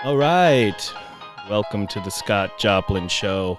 All right. Welcome to the Scott Joplin Show.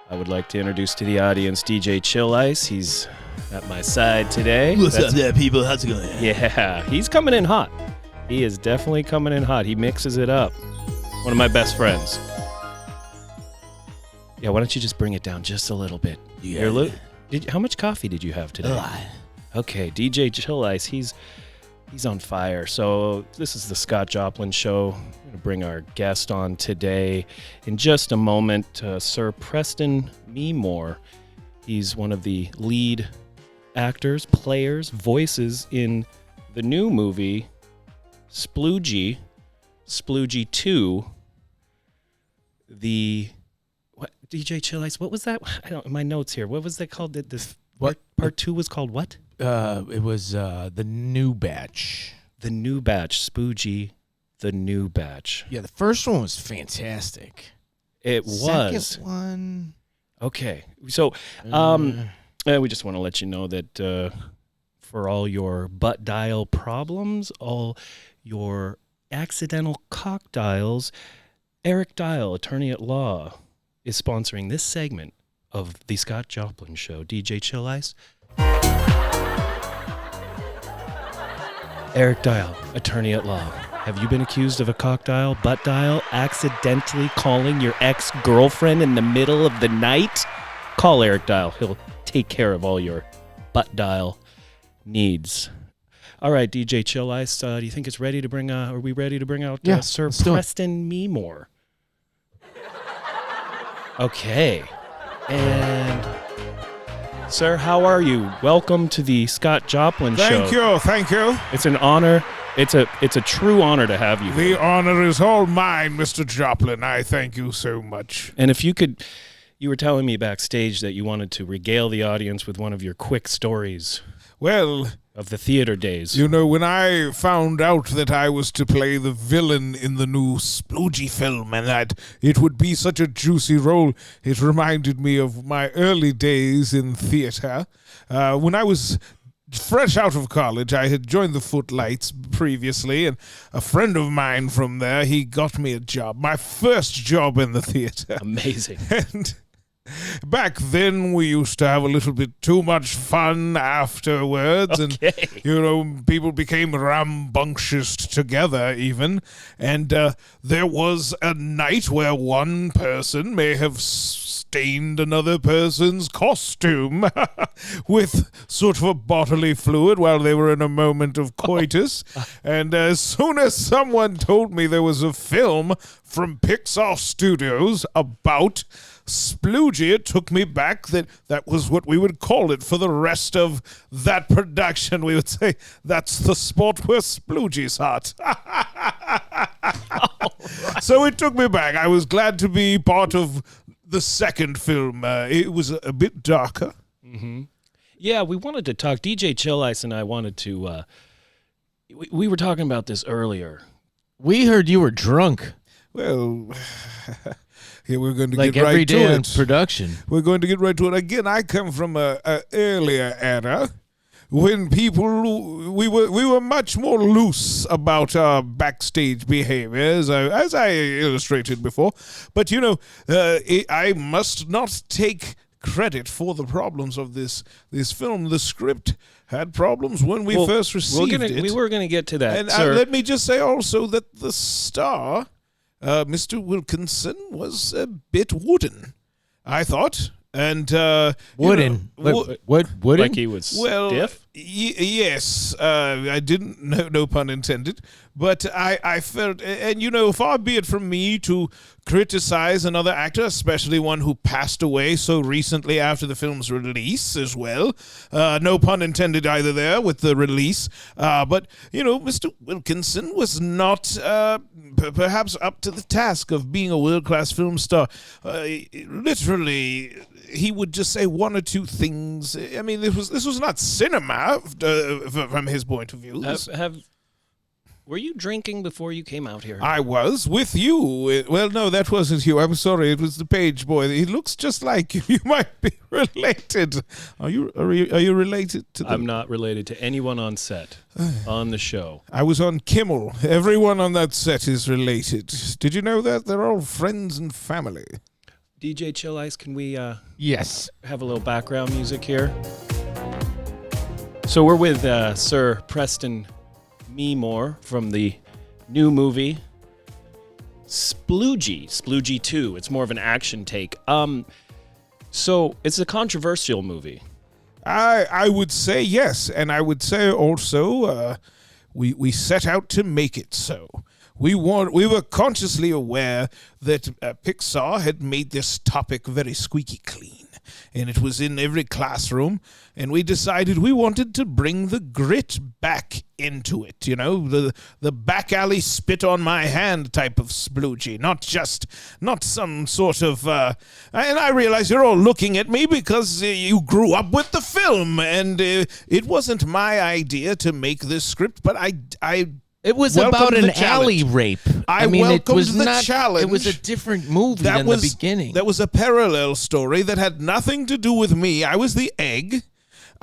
I would like to introduce to the audience DJ Chill Ice. He's at my side today. What's up there, people? How's it going? Yeah, he's coming in hot. He is definitely coming in hot. He mixes it up. One of my best friends. Yeah, why don't you just bring it down just a little bit? How much coffee did you have today? A lot. Okay, DJ Chill Ice, he's on fire. So this is the Scott Joplin Show. We're going to bring our guest on today. In just a moment, Sir Preston MeeMorr. He's one of the lead actors, players, voices in the new movie Sploogie 2. What, DJ Chill Ice, what was that? I don't, my notes here. What was that called? Part 2 was called what? It was the new batch. The new batch, Sploogie, the new batch. Yeah, the first one was fantastic. It was. Second one. Okay. So, we just want to let you know that for all your butt dial problems, all your accidental cock dials, Eric Dial, attorney at law, is sponsoring this segment of the Scott Joplin Show. DJ Chill Ice. Eric Dial, attorney at law. Have you been accused of a cock dial, butt dial, accidentally calling your ex-girlfriend in the middle of the night? Call Eric Dial. He'll take care of all your butt dial needs. All right, DJ Chill Ice, do you think it's ready to bring, are we ready to bring out Sir Preston MeeMorr? Okay. And, sir, how are you? Welcome to the Scott Joplin Show. Thank you. It's an honor. It's a true honor to have you. The honor is all mine, Mr. Joplin. I thank you so much. And if you could, you were telling me backstage that you wanted to regale the audience with one of your quick stories. Well, of the theater days. You know, when I found out that I was to play the villain in the new Sploogie film and that it would be such a juicy role, it reminded me of my early days in theater. When I was fresh out of college, I had joined the Footlights previously, and a friend of mine from there, he got me a job, my first job in the theater. Amazing. And back then, we used to have a little bit too much fun afterwards, and, people became rambunctious together even, and there was a night where one person may have stained another person's costume with sort of a bodily fluid while they were in a moment of coitus, and as soon as someone told me there was a film from Pixar Studios about Sploogie, it took me back that was what we would call it for the rest of that production. We would say, that's the spot where Sploogie's hot. Right. So it took me back. I was glad to be part of the second film. It was a bit darker. Mm-hmm. Yeah, we wanted to talk. DJ Chill Ice and I wanted to, we were talking about this earlier. We heard you were drunk. Well, yeah, we're going to like get right to it. Like every day in production. We're going to get right to it. Again, I come from a earlier era when we were much more loose about our backstage behaviors, as I illustrated before. But, I must not take credit for the problems of this film. The script had problems when we first received it. We were going to get to that, and sir. Let me just say also that the star, Mr. Wilkinson, was a bit wooden, I thought. And wooden? What wooden? Like he was stiff? Yes. I didn't, no pun intended. But I felt, and far be it from me to criticize another actor, especially one who passed away so recently after the film's release as well. No pun intended either there with the release. But, Mr. Wilkinson was not perhaps up to the task of being a world-class film star. Literally, he would just say one or two things. I mean, this was not cinema from his point of view. Were you drinking before you came out here? I was with you. Well, no, that wasn't you. I'm sorry. It was the page boy. He looks just like you. You might be related. Are you related to them? I'm not related to anyone on set, on the show. I was on Kimmel. Everyone on that set is related. Did you know that? They're all friends and family. DJ Chill Ice, can we Yes. have a little background music here? So we're with Sir Preston MeeMorr from the new movie Sploogey 2. It's more of an action take. So it's a controversial movie. I would say yes, and I would say also we set out to make it so. We were consciously aware that Pixar had made this topic very squeaky clean, and it was in every classroom, and we decided we wanted to bring the grit back into it, the back alley spit on my hand type of sploogey, not some sort of, and I realize you're all looking at me because you grew up with the film, and it wasn't my idea to make this script, but It was welcome about the an alley challenge. rape. I mean, it welcomed was the not, challenge. It was a different movie than the beginning. That was a parallel story that had nothing to do with me. I was the egg.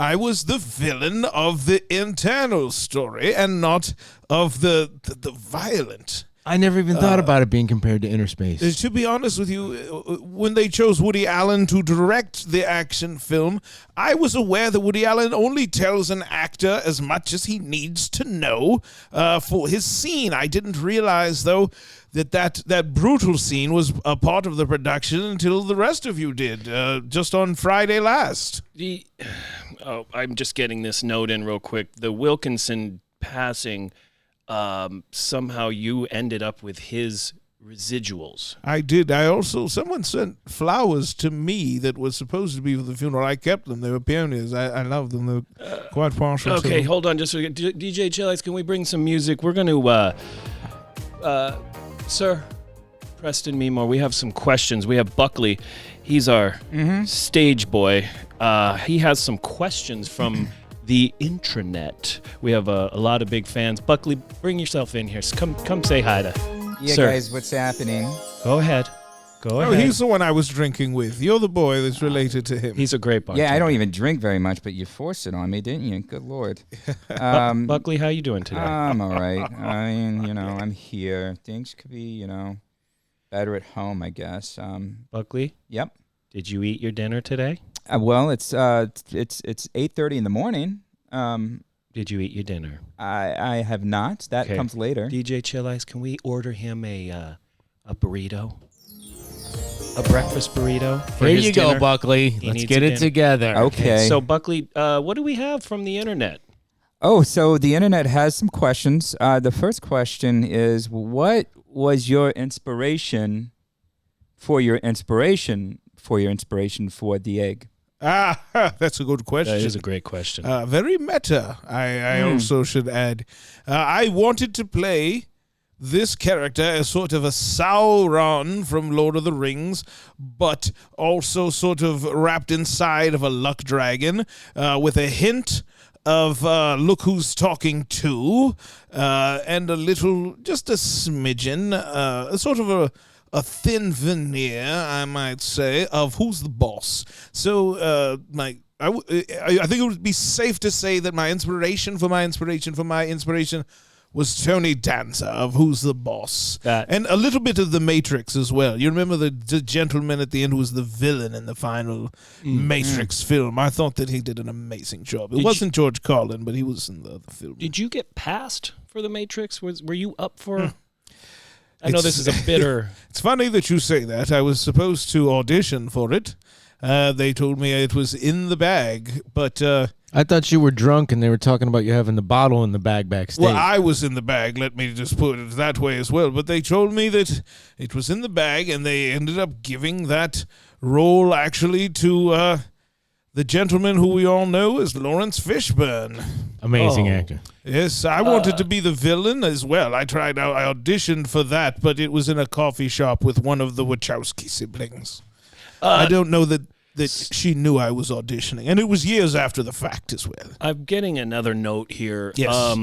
I was the villain of the internal story and not of the violent. I never even thought about it being compared to Inner Space. To be honest with you, when they chose Woody Allen to direct the action film, I was aware that Woody Allen only tells an actor as much as he needs to know for his scene. I didn't realize, though, that brutal scene was a part of the production until the rest of you did, just on Friday last. I'm just getting this note in real quick. The Wilkinson passing... somehow you ended up with his residuals. I did. Someone sent flowers to me that was supposed to be for the funeral. I kept them. They were peonies. I love them. They're quite partial. Okay, hold on just a second. DJ Chillies, can we bring some music? We're going to, Sir Preston MeeMorr, we have some questions. We have Buckley. He's our stage boy. He has some questions from... the intranet. We have a lot of big fans. Buckley, bring yourself in here. Come say hi to Sir. Guys, what's happening? Go ahead. Oh, he's the one I was drinking with. You're the boy that's related to him. He's a great bartender. Yeah, I don't even drink very much, but you forced it on me, didn't you? Good Lord. Buckley, how you doing today? I'm all right. I mean, I'm here. Things could be, better at home, I guess. Buckley? Yep. Did you eat your dinner today? Well, it's 8:30 in the morning. Did you eat your dinner? I have not. That comes later. DJ Chill Ice, can we order him a burrito? A breakfast burrito? There you go, Buckley. Let's get it together. Okay. So, Buckley, what do we have from the internet? Oh, so the internet has some questions. The first question is, what was your inspiration for the egg? That's a good question. That is a great question. Very meta, I also should add. I wanted to play this character as sort of a Sauron from Lord of the Rings, but also sort of wrapped inside of a luck dragon, with a hint of Look Who's Talking To, and just a smidgen, sort of a thin veneer, I might say, of who's the boss. So, I think it would be safe to say that my inspiration was Tony Danza of Who's the Boss. And a little bit of The Matrix as well. You remember the gentleman at the end who was the villain in the final Matrix film? I thought that he did an amazing job. It wasn't George Carlin, but he was in the film. Did you get passed for The Matrix? Were you up for... I know this is a bitter... It's funny that you say that. I was supposed to audition for it. They told me it was in the bag, but... I thought you were drunk and they were talking about you having the bottle in the bag backstage. Well, I was in the bag, let me just put it that way as well. But they told me that it was in the bag, and they ended up giving that role actually to the gentleman who we all know as Lawrence Fishburne. Amazing actor. Yes, I wanted to be the villain as well. I auditioned for that, but it was in a coffee shop with one of the Wachowski siblings. I don't know that she knew I was auditioning, and it was years after the fact as well. I'm getting another note here. Yes.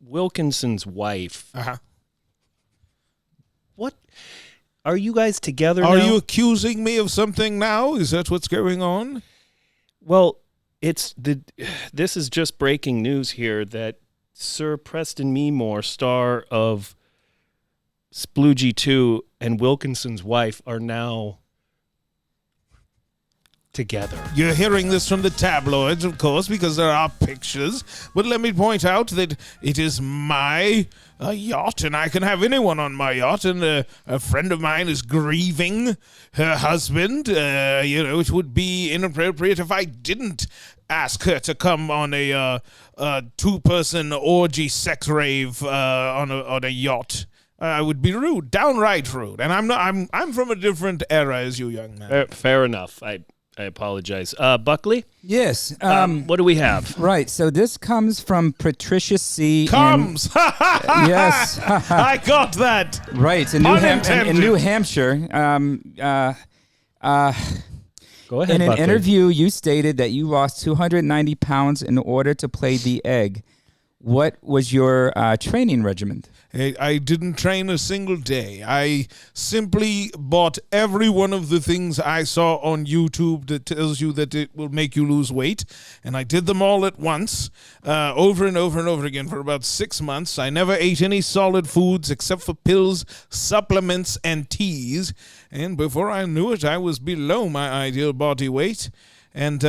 Wilkinson's wife. Uh-huh. What? Are you guys together Are now? you accusing me of something now? Is that what's going on? Well, this is just breaking news here that Sir Preston MeeMorr, star of Sploogie 2, and Wilkinson's wife are now together. You're hearing this from the tabloids, of course, because there are pictures. But let me point out that it is my yacht, and I can have anyone on my yacht. And a friend of mine is grieving her husband. It would be inappropriate if I didn't ask her to come on a two-person orgy sex rave on a yacht. I would be rude, downright rude. And I'm from a different era as you, young man. Fair enough. I apologize. Buckley? Yes. What do we have? Right. So this comes from Patricia C. Comes! Yes. I got that! Right. In New Hampshire. Go ahead, In an Buckley. interview, you stated that you lost 290 pounds in order to play the egg. What was your training regimen? I didn't train a single day. I simply bought every one of the things I saw on YouTube that tells you that it will make you lose weight, and I did them all at once, over and over and over again for about 6 months. I never ate any solid foods except for pills, supplements, and teas, and before I knew it, I was below my ideal body weight. And,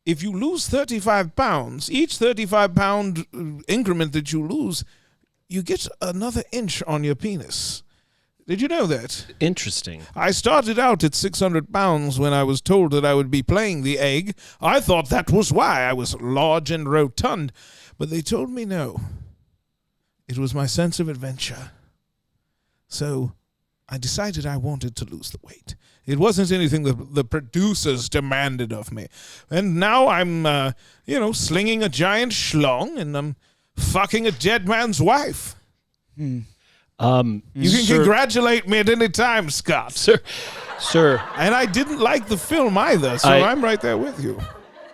if you lose 35 pounds, each 35-pound increment that you lose, you get another inch on your penis. Did you know that? Interesting. I started out at 600 pounds when I was told that I would be playing the egg. I thought that was why I was large and rotund, but they told me no. It was my sense of adventure. So I decided I wanted to lose the weight. It wasn't anything that the producers demanded of me. And now I'm, slinging a giant schlong, and I'm fucking a dead man's wife. You can congratulate me at any time, Scott. Sir. And I didn't like the film either, so I'm right there with you.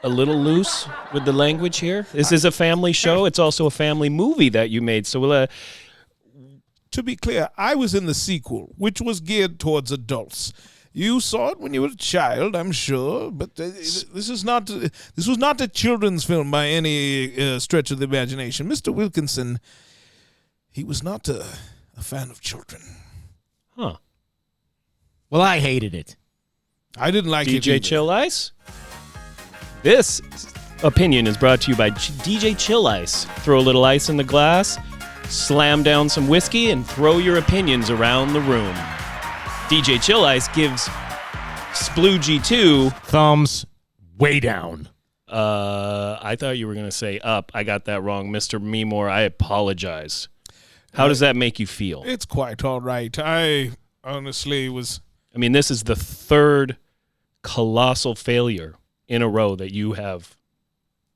A little loose with the language here. This is a family show. It's also a family movie that you made. So to be clear, I was in the sequel, which was geared towards adults. You saw it when you were a child, I'm sure, but this was not a children's film by any stretch of the imagination. Mr. Wilkinson, he was not a fan of children. Huh. Well, I hated it. I didn't like it DJ either. Chill Ice? This opinion is brought to you by DJ Chill Ice. Throw a little ice in the glass, slam down some whiskey, and throw your opinions around the room. DJ Chill Ice gives Sploogie 2 thumbs way down. I thought you were going to say up. I got that wrong. Mr. MeeMorr, I apologize. How does that make you feel? It's quite all right. I honestly was... I mean, this is the third colossal failure in a row that you have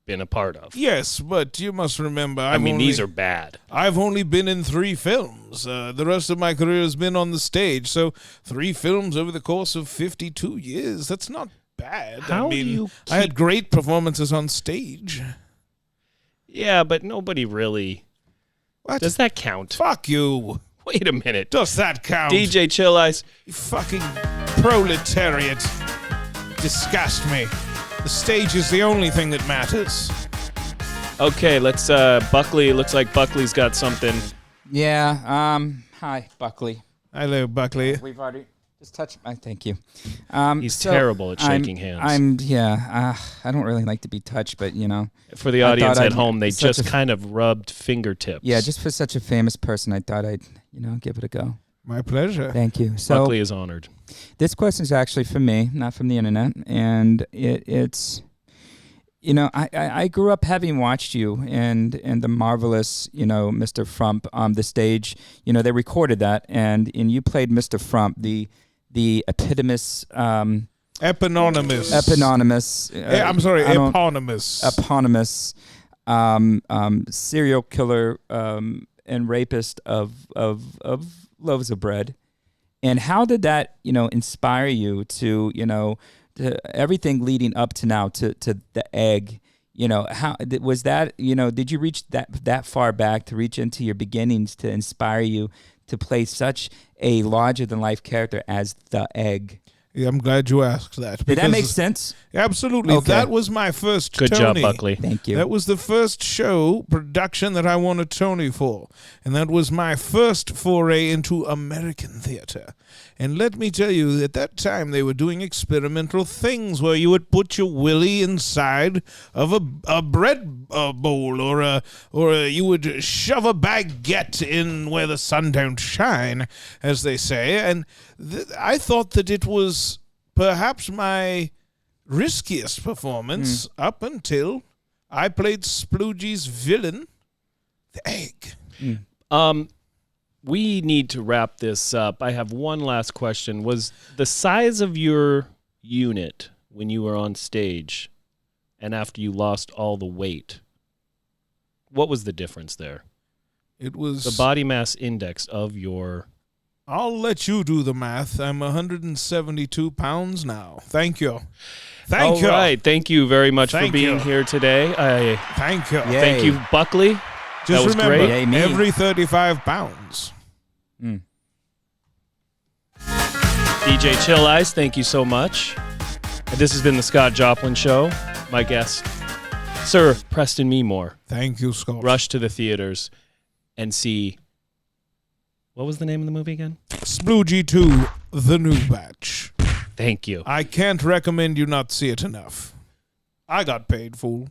been a part of. Yes, but you must remember... these are bad. I've only been in 3 films. The rest of my career has been on the stage. So 3 films over the course of 52 years, that's not bad. I had great performances on stage. Yeah, but nobody really... What? Does that count? Fuck you. Wait a minute. Does that count? DJ Chill Ice. You fucking proletariat. Disgust me. The stage is the only thing that matters. Okay, let's, Buckley, looks like Buckley's got something. Yeah. Hi, Buckley. Hello, Buckley. We've already just touched. Thank you. He's terrible at shaking hands. I don't really like to be touched, but For the audience at home, they just kind of rubbed fingertips. Yeah, just for such a famous person, I thought I'd give it a go. My pleasure. Thank you. So Buckley is honored. This question is actually from me, not from the internet, and it's. I grew up having watched you and the marvelous, Mr. Frump on the stage. They recorded that, and you played Mr. Frump, the eponymous. Eponymous. Eponymous serial killer and rapist of loaves of bread. And how did that, inspire you to, to everything leading up to now to the egg, Was that, did you reach that far back to reach into your beginnings to inspire you to play such a larger than life character as the Egg? Yeah, I'm glad you asked that. Did that make sense? Absolutely. Okay. That was my first Good Tony. job, Buckley. Thank you. That was the first show production that I won a Tony for. And that was my first foray into American theater. And let me tell you, at that time, they were doing experimental things where you would put your willy inside of a bread bowl, or you would shove a baguette in where the sun don't shine, as they say. And I thought that it was perhaps my riskiest performance up until I played Sploogie's villain, the Egg. We need to wrap this up. I have one last question. Was the size of your unit when you were on stage and after you lost all the weight, what was the difference there? It was the body mass index of your... I'll let you do the math. I'm 172 pounds now. Thank you. Thank you. All right. Thank you very much for being here today. Thank you. Yay. Thank you, Buckley. Just that was remember, great. every 35 pounds. DJ Chill Ice, thank you so much. This has been the Scott Joplin Show. My guest, Sir Preston MeeMorr. Thank you, Scott. Rush to the theaters and see... What was the name of the movie again? Sploogie 2, The New Batch. Thank you. I can't recommend you not see it enough. I got paid, fool.